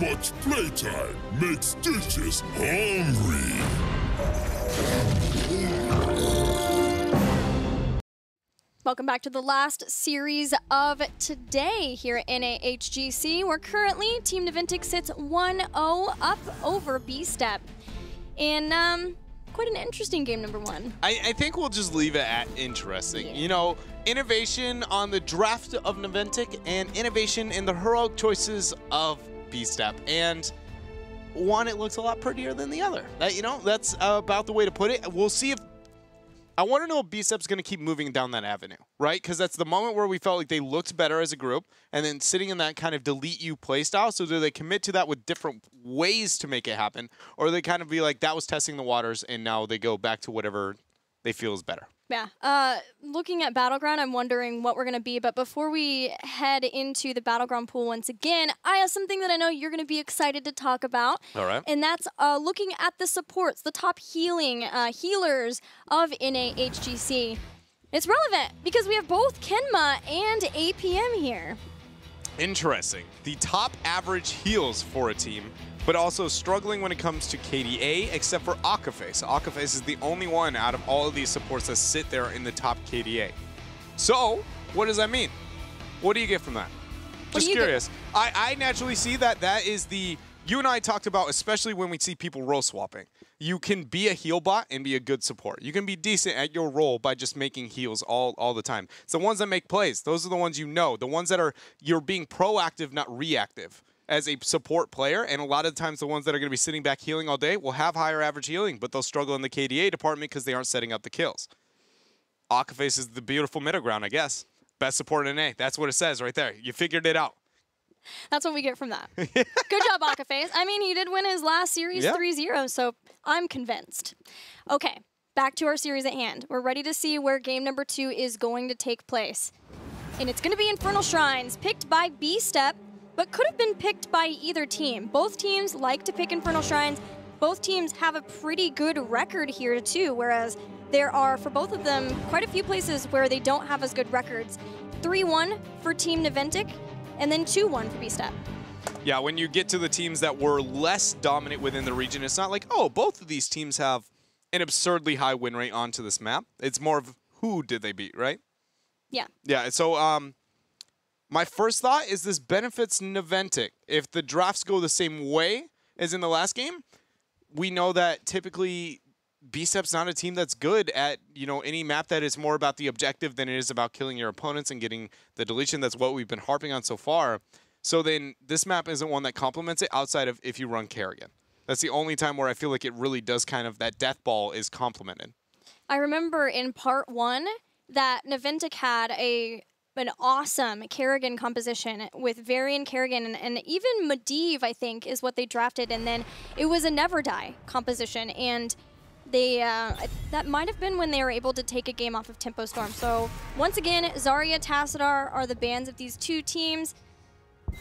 much playtime makes Stitches hungry. Welcome back to the last series of today here in HGC. We're currently, Team Naventic sits 1-0 up over B-Step. And quite an interesting game, number one. I think we'll just leave it at interesting. Yeah. You know, innovation on the draft of Naventic and innovation in the heroic choices of B-Step. And one, it looks a lot prettier than the other. You know, that's about the way to put it. We'll see if I want to know if B-Step's going to keep moving down that avenue, right? Because that's the moment where we felt like they looked better as a group, and then sitting in that kind of delete you playstyle. So do they commit to that with different ways to make it happen, or they kind of be like, that was testing the waters, and now they go back to whatever they feel is better? Yeah. Looking at Battleground, I'm wondering what we're going to be. But before we head into the Battleground pool once again, I have something that I know you're going to be excited to talk about. All right. And that's looking at the supports, the top healers of HGC. It's relevant because we have both Kenma and APM here. Interesting. The top average heals for a team, but also struggling when it comes to KDA, except for Akaface. Akaface is the only one out of all of these supports that sit there in the top KDA. So, what does that mean? What do you get from that? Just curious. I naturally see that that is the... You and I talked about, especially when we see people role swapping. You can be a heal bot and be a good support. You can be decent at your role by just making heals all the time. It's the ones that make plays. Those are the ones you know. The ones that are, you're being proactive, not reactive as a support player. And a lot of times the ones that are going to be sitting back healing all day will have higher average healing, but they'll struggle in the KDA department because they aren't setting up the kills. Akaface is the beautiful middle ground, I guess. Best support in A. That's what it says right there. You figured it out. That's what we get from that. Good job, Akaface. I mean, he did win his last series 3-0, so I'm convinced. Okay, back to our series at hand. We're ready to see where game number 2 is going to take place. And it's going to be Infernal Shrines, picked by B-Step, but could have been picked by either team. Both teams like to pick Infernal Shrines. Both teams have a pretty good record here, too, whereas there are, for both of them, quite a few places where they don't have as good records. 3-1 for Team Naventic, and then 2-1 for B-Step. Yeah, when you get to the teams that were less dominant within the region, it's not like, oh, both of these teams have an absurdly high win rate onto this map. It's more of who did they beat, right? Yeah. Yeah, so my first thought is this benefits Naventic. If the drafts go the same way as in the last game, we know that typically B-Step's not a team that's good at, you know, any map that is more about the objective than it is about killing your opponents and getting the deletion. That's what we've been harping on so far. So then this map isn't one that complements it outside of if you run Kerrigan. That's the only time where I feel like it really does kind of, that death ball is complemented. I remember in part 1 that Naventic had an awesome Kerrigan composition with Varian Kerrigan, and even Medivh, I think, is what they drafted. And then it was a Never Die composition, and they that might have been when they were able to take a game off of Tempo Storm. So once again, Zarya, Tassadar are the bans of these two teams.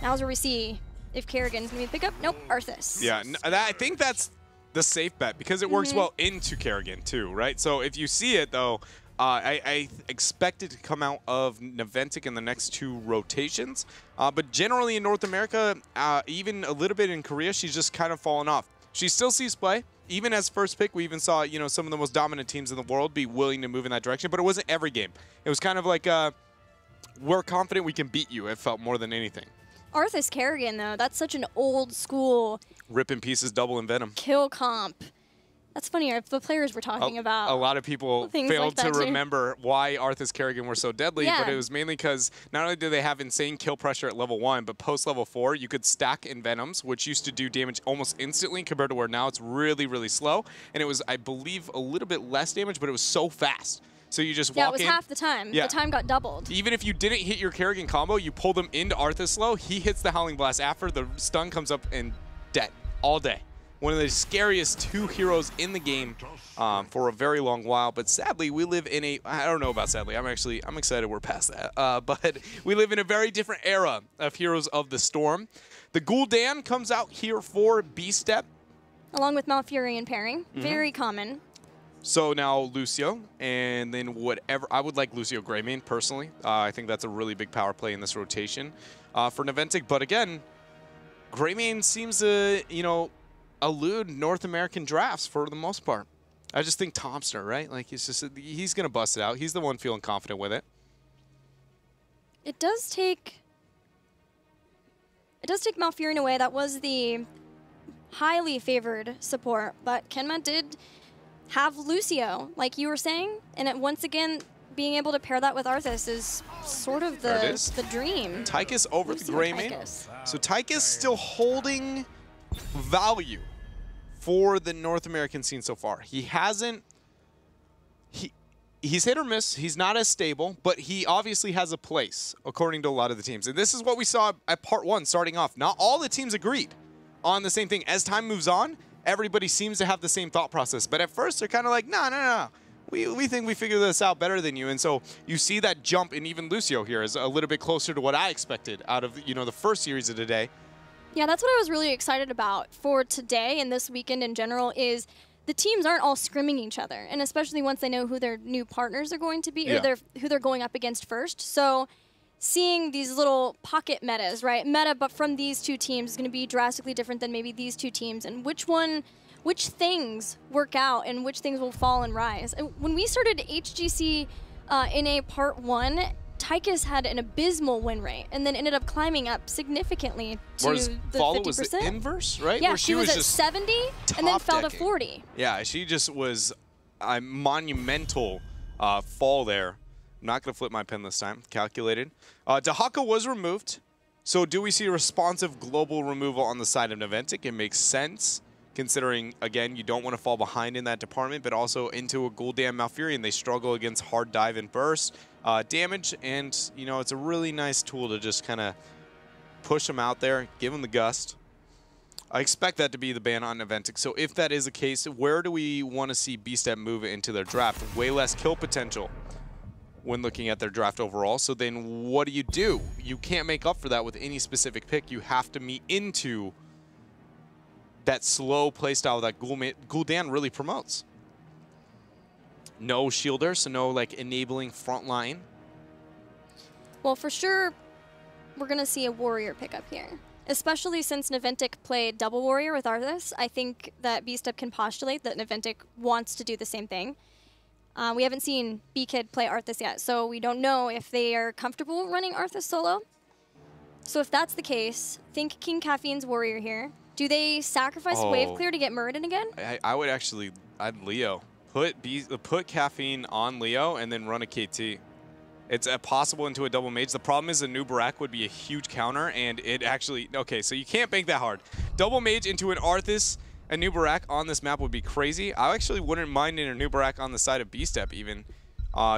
Now's where we see if Kerrigan's going to be the pickup. Nope, Arthas. Yeah, I think that's the safe bet because it works well into Kerrigan too, right? So if you see it though, I expect it to come out of Naventic in the next 2 rotations. But generally in North America, even a little bit in Korea, she's just kind of fallen off. She still sees play. Even as first pick, we even saw, you know, some of the most dominant teams in the world be willing to move in that direction, but it wasn't every game. It was kind of like, we're confident we can beat you, it felt more than anything. Arthas Kerrigan, though, that's such an old school... Rip in pieces, double in venom. Kill comp. That's funny, if the players we're talking about. A lot of people failed to remember why Arthas Kerrigan were so deadly, but it was mainly because not only did they have insane kill pressure at level 1, but post-level 4, you could stack Envenoms, which used to do damage almost instantly compared to where now it's really, really slow. And it was, I believe, a little bit less damage, but it was so fast. So you just walk in. Yeah, it was half the time. Yeah. The time got doubled. Even if you didn't hit your Kerrigan combo, you pull them into Arthas slow, he hits the Howling Blast after, the stun comes up and dead all day. One of the scariest 2 heroes in the game for a very long while. But sadly, we live in a, I don't know about sadly, I'm excited we're past that. But we live in a very different era of Heroes of the Storm. The Gul'dan comes out here for B-Step. Along with Malfurion pairing, very common. So now Lucio, and then whatever, I would like Lucio Greymane personally. I think that's a really big power play in this rotation for Naventic. But again, Greymane seems to, you know, elude North American drafts for the most part. I just think Thompster, right? Like, he's going to bust it out. He's the one feeling confident with it. It does take Malfurion away. That was the highly favored support, but Kenma did have Lucio, like you were saying, and once again, being able to pair that with Arthas is sort of the dream. Tychus over the Greymane. So Tychus still holding value for the North American scene so far. He hasn't, he's hit or miss. He's not as stable, but he obviously has a place, according to a lot of the teams. And this is what we saw at part 1 starting off. Not all the teams agreed on the same thing. As time moves on, everybody seems to have the same thought process. But at first, they're kind of like, no. We think we figured this out better than you. And so you see that jump, and even Lucio here is a little bit closer to what I expected out of, you know, the first series of the day. Yeah, that's what I was really excited about for today and this weekend in general is the teams aren't all scrimming each other, and especially once they know who their new partners are going to be, or who they're going up against first. So seeing these little pocket metas, right? Meta, but from these two teams is going to be drastically different than maybe these two teams, and which things work out and which things will fall and rise. And when we started HGC NA Part 1, Tychus had an abysmal win rate and then ended up climbing up significantly to the 50%. Was the inverse, right? Yeah, where she was at 70 and then fell to 40. Yeah, she just was a monumental fall there. I'm not going to flip my pen this time. Calculated. Dahaka was removed. So do we see a responsive global removal on the side of Naventic? It makes sense, considering, again, you don't want to fall behind in that department, but also into a Gul'dan Malfurion. They struggle against hard dive and burst damage, and, you know, it's a really nice tool to just kind of push them out there, give them the gust. I expect that to be the ban on Naventic. So if that is the case, where do we want to see B-Step move into their draft? Way less kill potential when looking at their draft overall. So then what do? You can't make up for that with any specific pick. You have to meet into that slow playstyle that Gul'dan really promotes. No shielder, so no like enabling front line. Well, for sure, we're going to see a warrior pickup here. Especially since Naventic played double warrior with Arthas. I think that B-Step can postulate that Naventic wants to do the same thing. We haven't seen B-Kid play Arthas yet, so we don't know if they are comfortable running Arthas solo. So if that's the case, think King Caffeine's warrior here. Do they sacrifice wave clear to get Muradin again? I would actually, I'd Leo. Put Caffeine on Leo and then run a KT. It's possible into a double mage. The problem is a new Barak would be a huge counter, and it actually, okay, so you can't bank that hard. Double mage into an Arthas, a new Barak on this map would be crazy. I actually wouldn't mind in a new Barak on the side of B-Step even,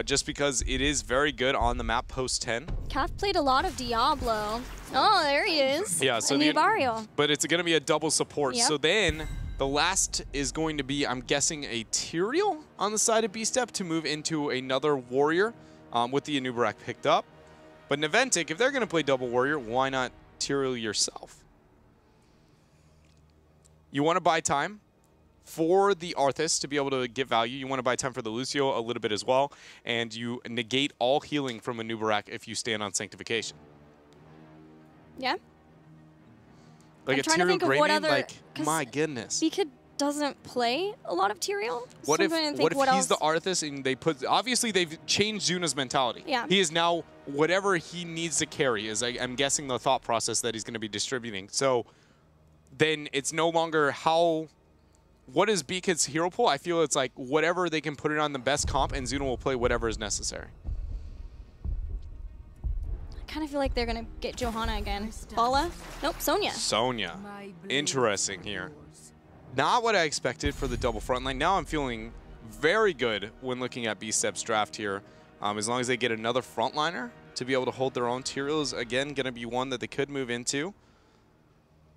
just because it is very good on the map post 10. Caff played a lot of Diablo. Oh, there he is. Yeah, so but it's going to be a double support. Yep. So then the last is going to be, I'm guessing, a Tyrael on the side of B-Step to move into another warrior with the Anubarak picked up. But Naventic, if they're going to play double warrior, why not Tyrael yourself? You want to buy time for the Arthas to be able to get value. You want to buy time for the Lucio a little bit as well. And you negate all healing from Anubarak if you stand on Sanctification. Yeah. Like I'm trying to think of what other, like, my goodness. B-Kid doesn't play a lot of Tyrael. What if he's the Arthas and they put, obviously they've changed Zuna's mentality. Yeah. He is now whatever he needs to carry is, I'm guessing, the thought process that he's going to be distributing. So then it's no longer what is B-Kid's hero pool? I feel it's like whatever they can put it on the best comp, and Zuna will play whatever is necessary. I kind of feel like they're going to get Johanna again. Paula? Nope, Sonya. Sonya. Interesting here. Not what I expected for the double frontline. Now I'm feeling very good when looking at B-Step's draft here. As long as they get another frontliner to be able to hold their own. Tyrael is, again, going to be one that they could move into.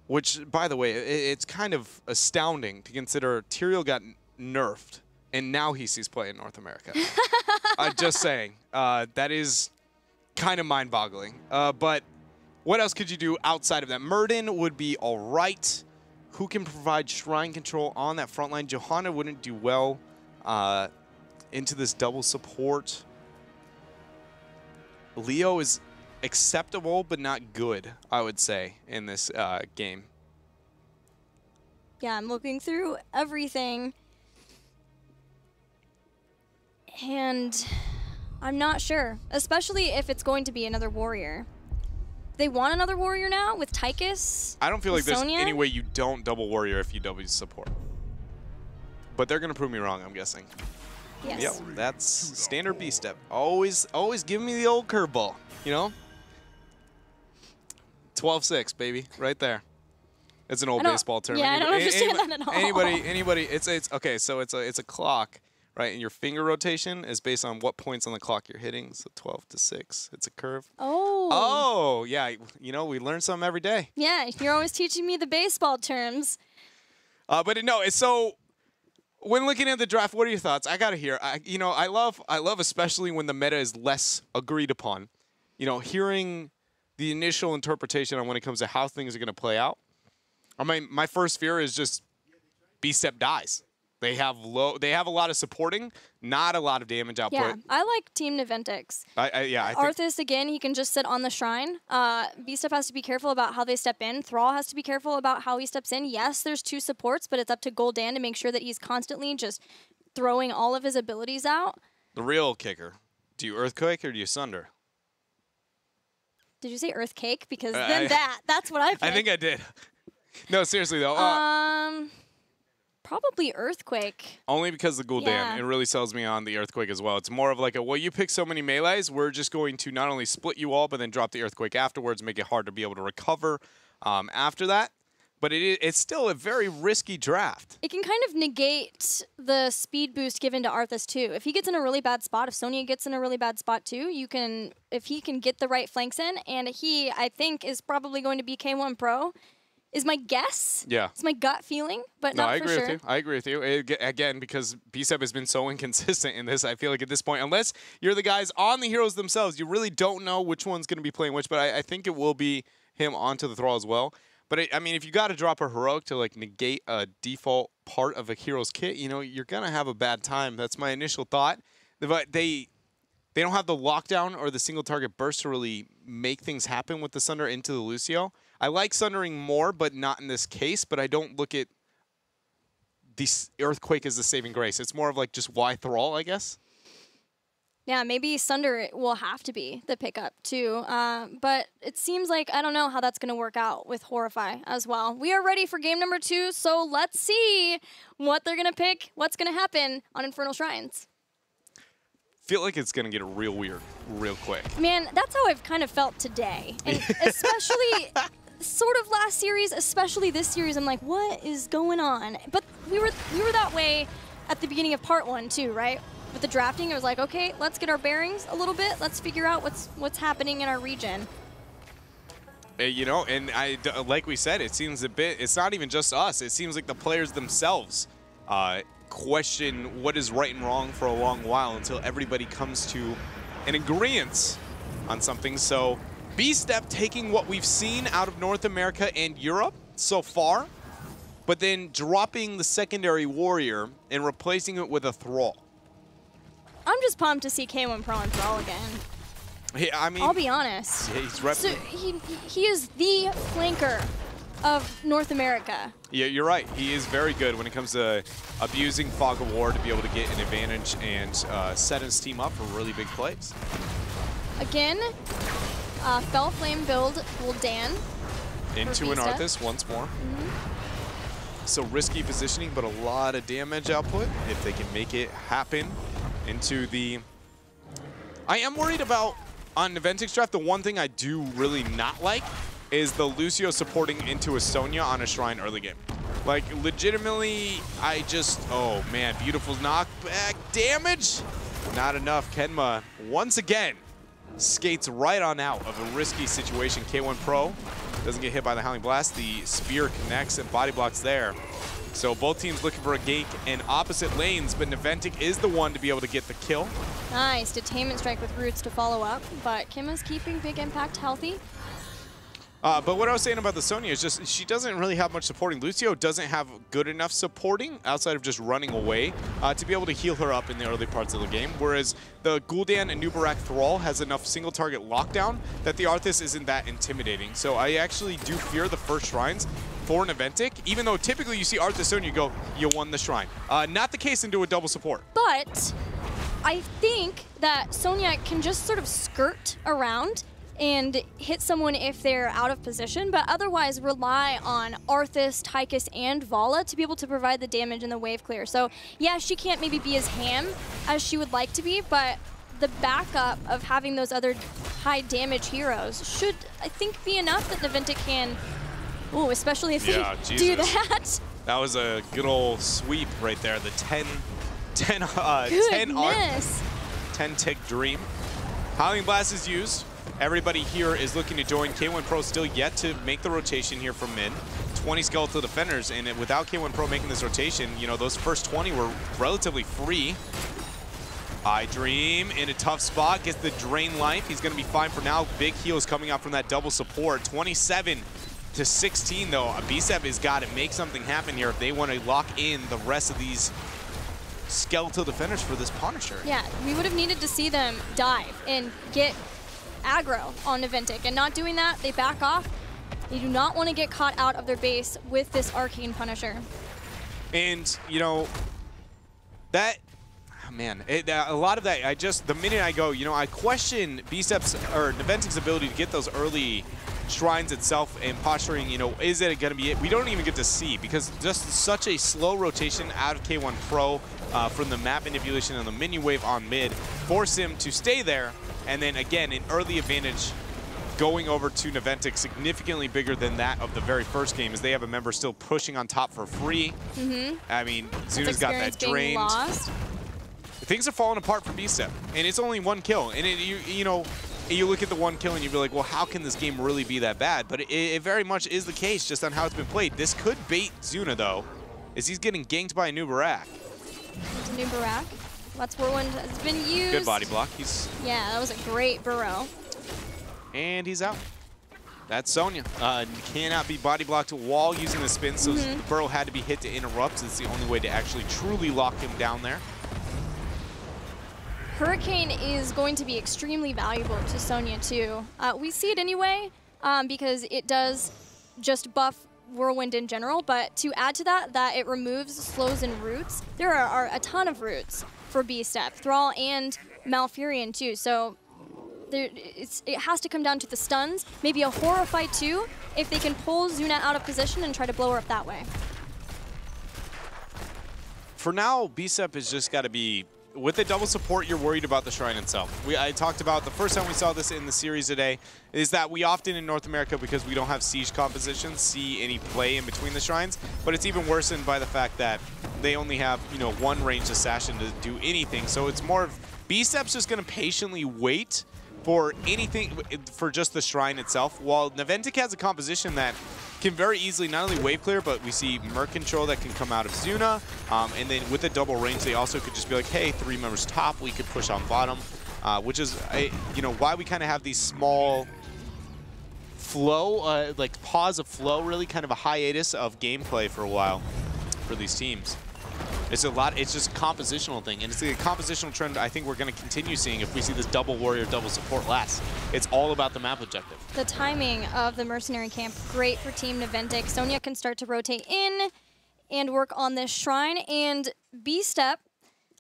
Which, by the way, it's kind of astounding to consider Tyrael got nerfed, and now he sees play in North America. Just saying. That is kind of mind-boggling. But what else could you do outside of that? Muradin would be all right. Who can provide shrine control on that front line? Johanna wouldn't do well into this double support. Leo is acceptable, but not good, I would say, in this game. Yeah, I'm looking through everything. And I'm not sure, especially if it's going to be another warrior. They want another warrior now with Tychus. I don't feel like there's Sonya? any way you don't double warrior if you double support. But they're going to prove me wrong, I'm guessing. Yes. Yep, that's standard B-Step. Always give me the old curveball, you know? 12-6, baby, right there. It's an old baseball term. Yeah, I don't understand that at all. Anybody, it's okay. So it's a clock, right? And your finger rotation is based on what points on the clock you're hitting. So 12-6, it's a curve. Oh. Oh, yeah. You know, we learn something every day. Yeah, you're always teaching me the baseball terms. But no, it's so. When looking at the draft, what are your thoughts? I gotta hear. I love especially when the meta is less agreed upon. You know, hearing the initial interpretation on when it comes to how things are gonna play out. I mean, my first fear is just B-Step dies. They have a lot of supporting, not a lot of damage output. Yeah, I like Team Naventic's. I think Arthas, again, he can just sit on the shrine. B-Step has to be careful about how they step in. Thrall has to be careful about how he steps in. Yes, there's 2 supports, but it's up to Gul'dan to make sure that he's constantly just throwing all of his abilities out. The real kicker, do you Earthquake or do you Sunder? Did you say Earthcake? Because then that's what I picked. I think I did. No, seriously, though. Probably Earthquake. Only because the Gul'dan. Yeah. It really sells me on the Earthquake as well. It's more of like well, you pick so many melees, we're just going to not only split you all, but then drop the Earthquake afterwards, make it hard to be able to recover after that. But it's still a very risky draft. It can kind of negate the speed boost given to Arthas too. If he gets in a really bad spot, if Sonya gets in a really bad spot too, if he can get the right flanks in, and he, I think, is probably going to be K1 Pro, is my guess. Yeah. It's my gut feeling, but not for sure. I agree with you. Again, because B-Step has been so inconsistent in this, I feel like at this point, unless you're the guys on the heroes themselves, you really don't know which one's going to be playing which, but I think it will be him onto the Thrall as well. But, I mean, if you got to drop a heroic to, like, negate a default part of a hero's kit, you know, you're going to have a bad time. That's my initial thought. But they don't have the lockdown or the single target burst to really make things happen with the Sunder into the Lucio. I like Sundering more, but not in this case. But I don't look at the Earthquake as the saving grace. It's more of like just why Thrall, I guess. Yeah, maybe Sunder will have to be the pickup too. But it seems like I don't know how that's going to work out with Horrify as well. We are ready for game number 2, so let's see what they're going to pick, what's going to happen on Infernal Shrines. Feel like it's going to get real weird real quick. Man, that's how I've kind of felt today. And especially sort of last series, especially this series, I'm like, what is going on? But we were that way at the beginning of part 1 too, right? With the drafting, it was like, okay, let's get our bearings a little bit. Let's figure out what's happening in our region. You know, and like we said, it seems a bit, it's not even just us. It seems like the players themselves question what is right and wrong for a long while until everybody comes to an agreement on something. So B-Step taking what we've seen out of North America and Europe so far, but then dropping the secondary warrior and replacing it with a Thrall. I'm just pumped to see K1 Pro and Thrall again. Yeah, I mean, I'll be honest. Yeah, he's so he is the flanker of North America. Yeah, you're right. He is very good when it comes to abusing Fog of War to be able to get an advantage and set his team up for really big plays. Again, Fell Flame build Gul'dan. Into an Arthas once more. Mm-hmm. So risky positioning, but a lot of damage output if they can make it happen into the... I am worried about, on Naventic's draft, the one thing I do really not like is the Lucio supporting into a Sonya on a Shrine early game. Like, legitimately, oh man, beautiful knockback damage. Not enough. Kenma, once again, skates right on out of a risky situation. K1 Pro doesn't get hit by the Howling Blast. The spear connects and body blocks there. So both teams looking for a gank in opposite lanes, but Naventic is the one to be able to get the kill. Nice, Detainment Strike with Roots to follow up, but Kimma's keeping Big Impact healthy. But what I was saying about the Sonya is just she doesn't really have much supporting. Lucio doesn't have good enough supporting outside of just running away to be able to heal her up in the early parts of the game. Whereas the Gul'dan and Nubarak Thrall has enough single target lockdown that the Arthas isn't that intimidating. So I actually do fear the first shrines for Naventic, even though typically you see Arthas Sonya, you go, you won the shrine. Not the case into a double support. But I think that Sonya can just sort of skirt around and hit someone if they're out of position, but otherwise rely on Arthas, Tychus, and Vala to be able to provide the damage in the wave clear. So yeah, she can't maybe be as ham as she would like to be, but the backup of having those other high damage heroes should, I think, be enough that Naventic can, ooh, especially if they do that. That was a good old sweep right there, the 10 tick dream. Howling Blast is used. Everybody here is looking to join. K1 Pro still yet to make the rotation here from mid. 20 Skeletal Defenders, and without K1 Pro making this rotation, you know, those first 20 were relatively free. iDream in a tough spot, gets the drain life. He's going to be fine for now. Big heals coming out from that double support. 27 to 16, though. B-Step has got to make something happen here if they want to lock in the rest of these Skeletal Defenders for this Punisher. Yeah, we would have needed to see them dive and get aggro on Naventic, and not doing that, they back off. They do not want to get caught out of their base with this Arcane Punisher. And, you know, that, man, a lot of that, the minute I go, you know, I question B-Step's, or Naventic's ability to get those early shrines itself and posturing, you know, is it going to be it? We don't even get to see, because just such a slow rotation out of K1 Pro from the map manipulation and the menu wave on mid force him to stay there. And then again, an early advantage going over to Naventic, significantly bigger than that of the very first game, as they have a member still pushing on top for free. I mean, Zuna's got that drained. Lost. Things are falling apart for B-Step, and it's only one kill. And you know, you look at the one kill and you be like, well, how can this game really be that bad? But it very much is the case just on how it's been played. This could bait Zuna, though, as he's getting ganked by a Nubarak. It's a Nubarak. That's Whirlwind has been used. Good body block. Yeah, that was a great burrow. And he's out. That's Sonya. Cannot be body blocked while using the spin, so the burrow had to be hit to interrupt. It's the only way to actually truly lock him down there. Hurricane is going to be extremely valuable to Sonya too. We see it anyway because it does just buff Whirlwind in general, but to add to that it removes slows and roots. There are a ton of roots for B-Step, Thrall and Malfurion too, so it has to come down to the stuns, maybe a Horrify too, if they can pull Zuna out of position and try to blow her up that way. For now, B-Step has just got to be, with the double support, you're worried about the shrine itself. I talked about the first time we saw this in the series today is that we often in North America, because we don't have siege compositions, see any play in between the shrines, but it's even worsened by the fact that they only have, you know, one ranged assassin to do anything. So it's more of B-Step's just going to patiently wait for anything, for just the shrine itself, while Naventic has a composition that can very easily not only wave clear, but we see Merc control that can come out of Zuna, and then with the double range, they also could just be like, hey, 3 members top, we could push on bottom, which is, you know, why we kind of have these small flow, like pause of flow, really kind of a hiatus of gameplay for a while for these teams. It's just a compositional thing, and it's a compositional trend I think we're going to continue seeing if we see this double warrior, double support last. It's all about the map objective. The timing of the mercenary camp, great for Team Naventic. Sonya can start to rotate in and work on this shrine, and B-Step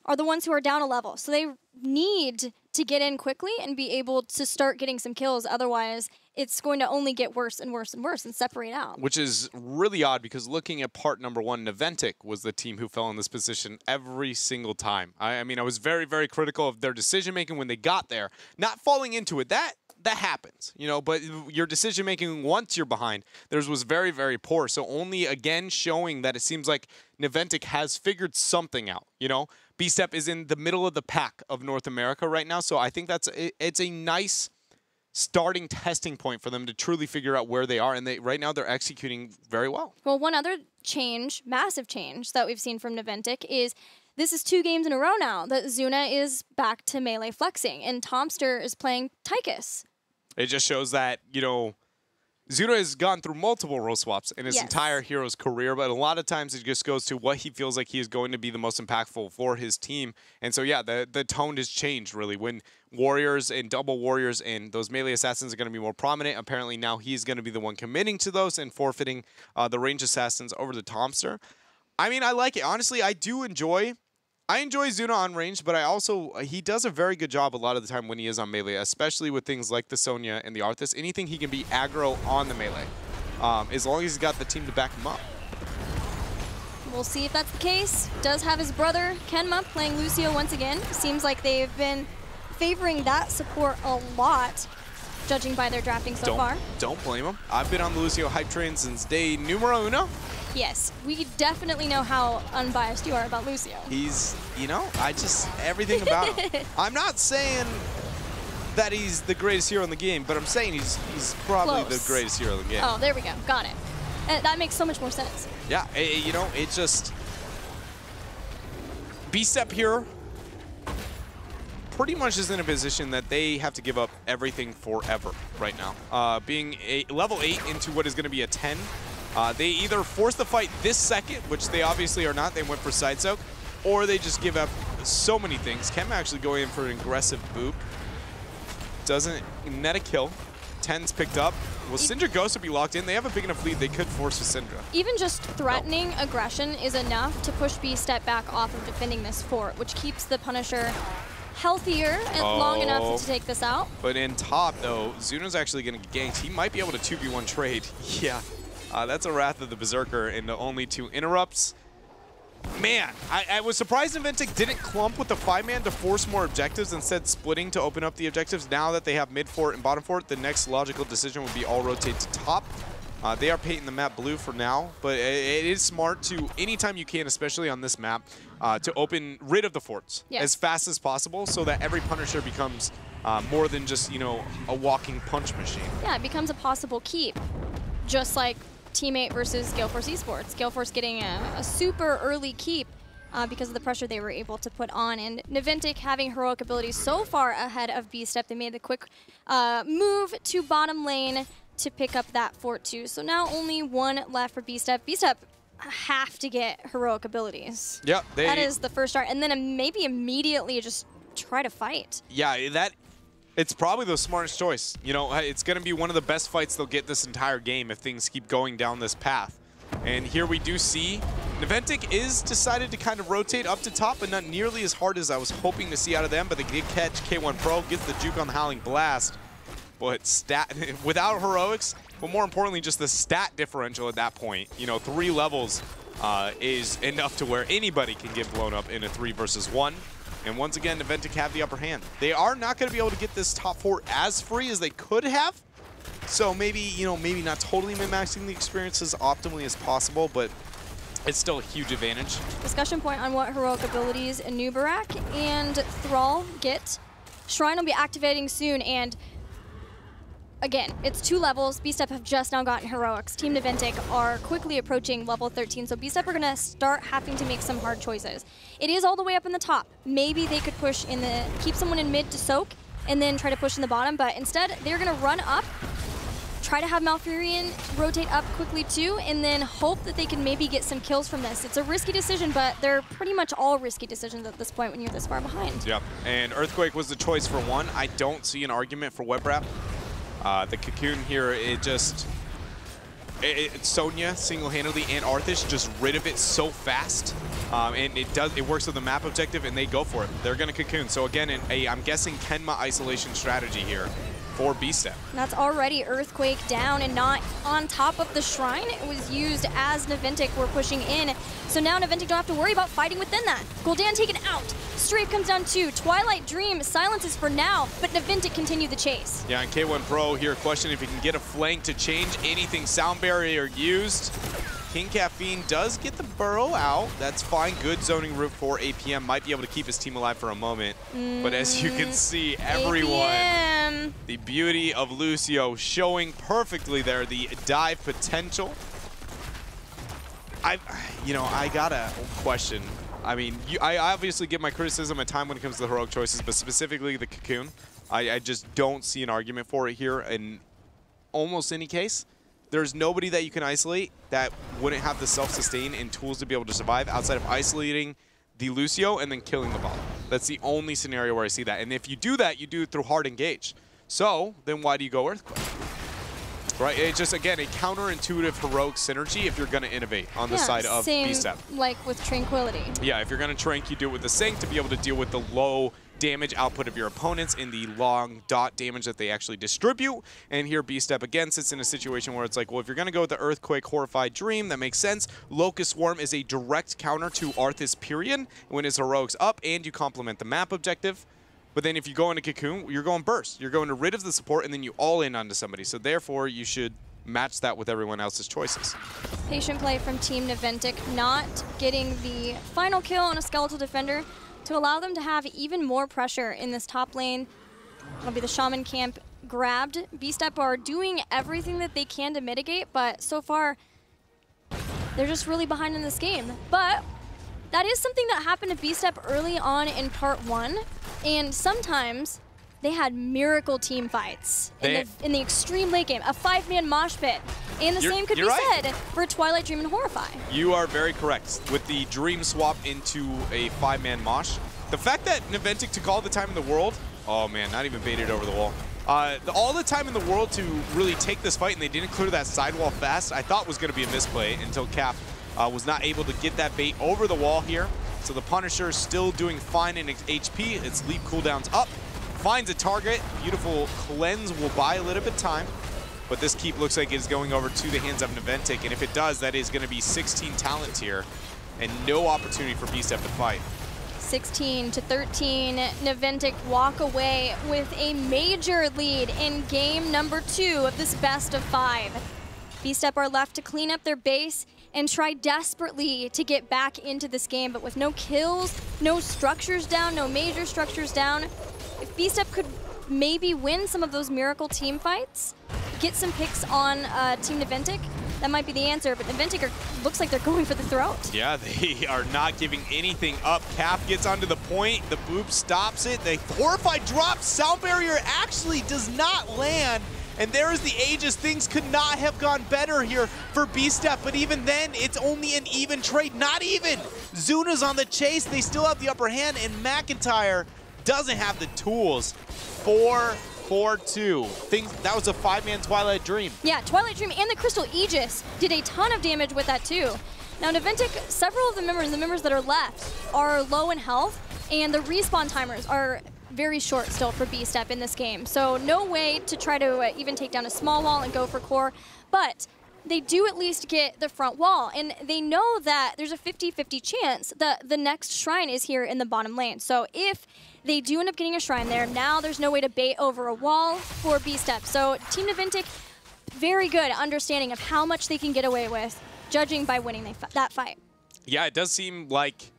are the ones who are down a level, so they need to get in quickly and be able to start getting some kills. Otherwise, it's going to only get worse and worse and worse and separate out. Which is really odd, because looking at part number 1, Naventic was the team who fell in this position every single time. I mean, I was very, very critical of their decision-making when they got there. Not falling into it, that happens, you know, but your decision-making once you're behind, theirs was very, very poor. So only, again, showing that it seems like Naventic has figured something out, you know? B-Step is in the middle of the pack of North America right now, so I think it's a nice starting testing point for them to truly figure out where they are, and right now they're executing very well. Well, one other change, massive change that we've seen from Naventic is this is 2 games in a row now that Zuna is back to melee flexing, and Tomster is playing Tychus. It just shows that, you know, Zuna has gone through multiple role swaps in his entire hero's career, but a lot of times it just goes to what he feels like he is going to be the most impactful for his team. And so, yeah, the tone has changed, really. When warriors and double warriors and those melee assassins are going to be more prominent, apparently now he's going to be the one committing to those and forfeiting the range assassins over the Tomster. I mean, I like it. Honestly, I enjoy Zuna on range, but he does a very good job a lot of the time when he is on melee, especially with things like the Sonya and the Arthas. Anything he can be aggro on the melee, as long as he's got the team to back him up. We'll see if that's the case. Does have his brother, Kenma, playing Lucio once again. Seems like they've been favoring that support a lot, judging by their drafting so far. Don't blame him. I've been on the Lucio hype train since day numero uno. Yes, we definitely know how unbiased you are about Lucio. He's, everything about him. I'm not saying that he's the greatest hero in the game, but I'm saying he's probably the greatest hero in the game. Oh, there we go. Got it. And that makes so much more sense. Yeah, it just... B-Step here pretty much is in a position that they have to give up everything forever right now. Being a level 8 into what is going to be a 10, they either force the fight this second, which they obviously are not, they went for side soak, or they just give up so many things. Kem actually going in for an aggressive boop. Doesn't net a kill. 10's picked up. Will Syndra Ghost will be locked in? They have a big enough lead, they could force a Syndra. Even just threatening aggression is enough to push B-Step back off of defending this fort, which keeps the Punisher healthier and long enough to take this out. But in top, though, Zuna's actually going to get ganked. He might be able to 2v1 trade. Yeah, that's a Wrath of the Berserker into only 2 interrupts. Man, I was surprised Naventic didn't clump with the 5-man to force more objectives, instead splitting to open up the objectives. Now that they have mid fort and bottom fort, the next logical decision would be all rotate to top. They are painting the map blue for now, but it is smart to, anytime you can, especially on this map, to open rid of the forts as fast as possible so that every Punisher becomes more than just, a walking punch machine. Yeah, it becomes a possible keep, just like Teammate versus Galeforce Esports. Galeforce getting a super early keep because of the pressure they were able to put on. And Naventic having heroic abilities so far ahead of B-Step, they made the quick move to bottom lane to pick up that fort too. So now only 1 left for B-Step. B-Step have to get heroic abilities. Yep. That is the first start. And then maybe immediately just try to fight. Yeah, it's probably the smartest choice. It's going to be one of the best fights they'll get this entire game if things keep going down this path. And here we do see Naventic is decided to kind of rotate up to top, but not nearly as hard as I was hoping to see out of them. But they did catch K1 Pro, gets the juke on the Howling Blast. But without heroics, but more importantly, just the stat differential at that point. 3 levels is enough to where anybody can get blown up in a 3 versus 1. And once again, Naventic have the upper hand. They are not going to be able to get this top 4 as free as they could have. So maybe, maybe not totally min-maxing the experience as optimally as possible, but it's still a huge advantage. Discussion point on what heroic abilities Nubarak and Thrall get. Shrine will be activating soon, and again, it's 2 levels. B-Step have just now gotten heroics. Team Naventic are quickly approaching level 13, so B-Step are going to start having to make some hard choices. It is all the way up in the top. Maybe they could push in keep someone in mid to soak, and then try to push in the bottom, but instead they're going to run up, try to have Malfurion rotate up quickly too, and then hope that they can maybe get some kills from this. It's a risky decision, but they're pretty much all risky decisions at this point when you're this far behind. Yep, and Earthquake was the choice for 1. I don't see an argument for Web Wrap. The Cocoon here, Sonya single-handedly and Arthas just rid of it so fast, and it works with the map objective, and they go for it. They're going to Cocoon. So again, I'm guessing Kenma isolation strategy here for B-Step. That's already Earthquake down and not on top of the Shrine. It was used as Naventic were pushing in. So now Naventic don't have to worry about fighting within that. Gul'dan taken out. Strafe comes down too. Twilight Dream silences for now, but Naventic continue the chase. Yeah, and K1 Pro here, question if he can get a flank to change anything. Sound Barrier used. King Caffeine does get the burrow out. That's fine. Good zoning route for APM. Might be able to keep his team alive for a moment. But as you can see, everyone, APM. The beauty of Lucio showing perfectly there, the dive potential. I got a question. I mean, I obviously give my criticism at time when it comes to the heroic choices, but specifically the Cocoon. I just don't see an argument for it here in almost any case. there's nobody that you can isolate that wouldn't have the self-sustain and tools to be able to survive outside of isolating the Lucio and then killing the bot. That's the only scenario where I see that. And if you do that, you do it through hard engage. So then why do you go Earthquake? Right, it's just, again, a counterintuitive heroic synergy if you're going to innovate on the side of B-Step. Like with Tranquility. Yeah, if you're going to Trank, you do it with the Sync to be able to deal with the low damage output of your opponents in the long dot damage that they actually distribute. And here B-Step again sits in a situation where it's like, well, if you're going to go with the Earthquake Horrified Dream, that makes sense. Locust Swarm is a direct counter to Arthas Pyrion when his heroic's up and you complement the map objective. But then if you go into Cocoon, you're going Burst. You're going to rid of the support, and then you all in onto somebody. So therefore, you should match that with everyone else's choices. Patient play from Team Naventic, not getting the final kill on a Skeletal Defender to allow them to have even more pressure in this top lane. It'll be the Shaman camp grabbed. B-Step are doing everything that they can to mitigate, but so far, they're just really behind in this game. But that is something that happened to B-Step early on in part 1. And sometimes they had miracle team fights in the extreme late game, a 5-man mosh pit. And the same could be said for Twilight Dream and Horrify. You are very correct. With the Dream swap into a 5-man mosh, the fact that Naventic took all the time in the world, oh man, not even baited over the wall. All the time in the world to really take this fight and they didn't clear that sidewall fast, I thought was going to be a misplay until Cap was not able to get that bait over the wall here. So the Punisher is still doing fine in HP. Its leap cooldown's up. Finds a target. Beautiful cleanse will buy a little bit of time. But this keep looks like it's going over to the hands of Naventic. And if it does, that is going to be 16 talent here. And no opportunity for B-Step to fight. 16 to 13. Naventic walk away with a major lead in game number 2 of this best of 5. B-Step are left to clean up their base and try desperately to get back into this game, but with no kills, no structures down, no major structures down. If B-Step could maybe win some of those miracle team fights, get some picks on Team Naventic, that might be the answer, but Naventic looks like they're going for the throat. Yeah, they are not giving anything up. Cap gets onto the point, the boop stops it, the Horrified drops, Sound Barrier actually does not land. And there is the Aegis. Things could not have gone better here for B-Step, but even then, it's only an even trade. Not even! Zuna's on the chase. They still have the upper hand, and McIntyre doesn't have the tools. 4-4-2. That was a 5-man Twilight Dream. Yeah, Twilight Dream and the Crystal Aegis did a ton of damage with that too. Now Naventic, several of the members that are left are low in health, and the respawn timers are very short still for B-Step in this game. So no way to try to even take down a small wall and go for core, but they do at least get the front wall, and they know that there's a 50-50 chance that the next shrine is here in the bottom lane. So if they do end up getting a shrine there, now there's no way to bait over a wall for B-Step. So Team Naventic, very good understanding of how much they can get away with, judging by winning that fight. Yeah, it does seem like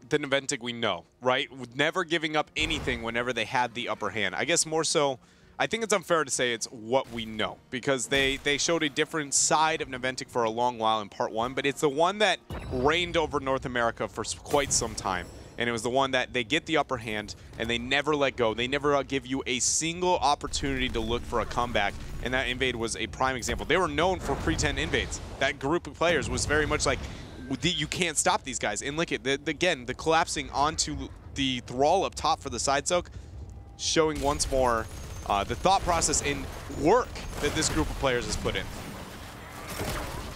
the Naventic we know, right? Never giving up anything whenever they had the upper hand. I guess more so, I think it's unfair to say it's what we know, because they showed a different side of Naventic for a long while in part 1, but it's the one that reigned over North America for quite some time. And it was the one that they get the upper hand and they never let go. They never give you a single opportunity to look for a comeback. And that invade was a prime example. They were known for pretend invades. That group of players was very much like, you can't stop these guys. And look at, again, the collapsing onto the Thrall up top for the side soak, showing once more the thought process and work that this group of players has put in.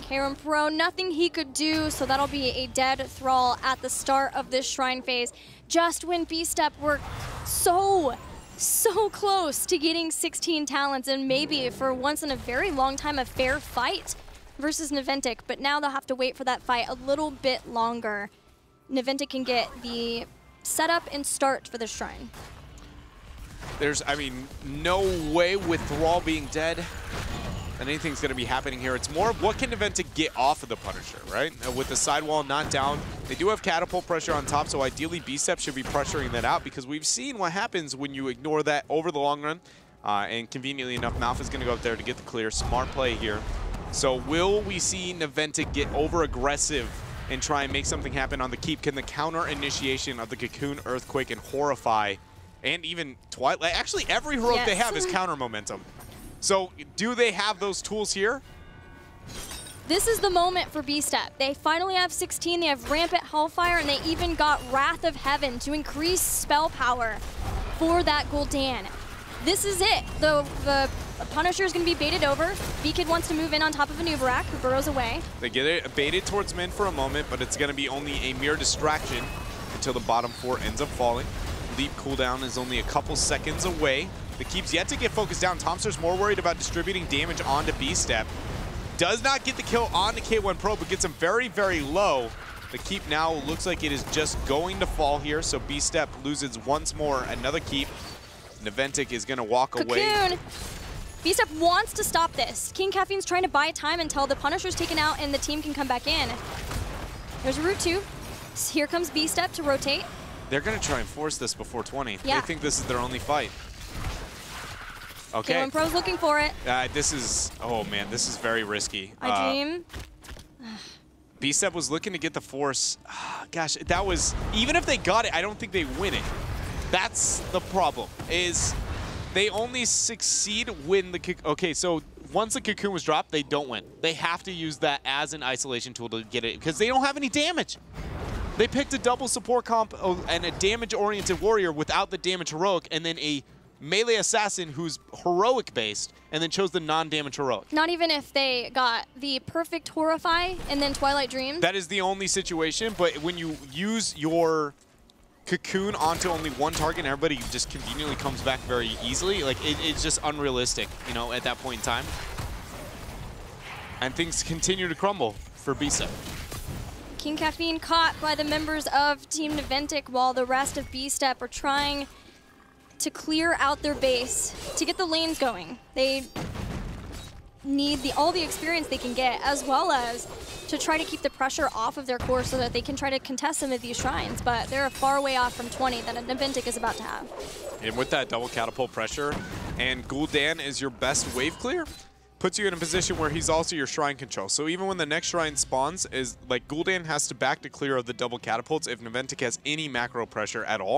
Karam Pro, nothing he could do, so that'll be a dead Thrall at the start of this Shrine phase. Just when B-Step were so close to getting 16 talents and maybe for once in a very long time a fair fight versus Naventic, but now they'll have to wait for that fight a little bit longer. Naventic can get the setup and start for the Shrine. There's, I mean, no way with Thrall being dead that anything's going to be happening here. It's more of what can Naventic get off of the Punisher, right? With the sidewall not down, they do have catapult pressure on top, so ideally B-Step should be pressuring that out, because we've seen what happens when you ignore that over the long run. And conveniently enough, Malf is going to go up there to get the clear. Smart play here. So will we see Naventic get over-aggressive and try and make something happen on the keep? Can the counter initiation of the Cocoon, Earthquake, and Horrify, and even Twilight, actually every heroic they have is counter momentum. So do they have those tools here? This is the moment for B-Step. They finally have 16, they have Rampant Hellfire, and they even got Wrath of Heaven to increase spell power for that Gul'dan. This is it. The Punisher is going to be baited over. B-Kid wants to move in on top of Anubarak, who burrows away. They get it baited towards mid for a moment, but it's going to be only a mere distraction until the bottom 4 ends up falling. Leap cooldown is only a couple seconds away. The Keep's yet to get focused down. Tomster's more worried about distributing damage onto B-Step. Does not get the kill on the K1 Pro, but gets him very, very low. The Keep now looks like it is just going to fall here, so B-Step loses once more. Another Keep. Naventic is going to walk away. B-Step wants to stop this. King Caffeine's trying to buy time until the Punisher's taken out and the team can come back in. There's a route 2. Here comes B-Step to rotate. They're going to try and force this before 20. Yeah. They think this is their only fight. Okay. K1 Pro's looking for it. This is, oh man, this is very risky. I dream. B-Step was looking to get the force. Gosh, that was, even if they got it, I don't think they win it. That's the problem, is they only succeed when the, okay, so once the Cocoon was dropped, they don't win. They have to use that as an isolation tool to get it, because they don't have any damage. They picked a double support comp and a damage-oriented warrior without the damage heroic, and then a melee assassin who's heroic-based, and then chose the non-damage heroic. Not even if they got the perfect Horrify and then Twilight Dream. That is the only situation, but when you use your Cocoon onto only one target and everybody just conveniently comes back very easily, like it's just unrealistic, you know, at that point in time. And things continue to crumble for B-Step. King Caffeine caught by the members of Team Naventic while the rest of B-Step are trying to clear out their base to get the lanes going. They need all the experience they can get, as well as to try to keep the pressure off of their core so that they can try to contest some of these shrines, but they're a far way off from 20 that Naventic is about to have. And with that double catapult pressure, and Gul'dan is your best wave clear, puts you in a position where he's also your shrine control. So even when the next shrine spawns, is like Gul'dan has to back to clear of the double catapults if Naventic has any macro pressure at all.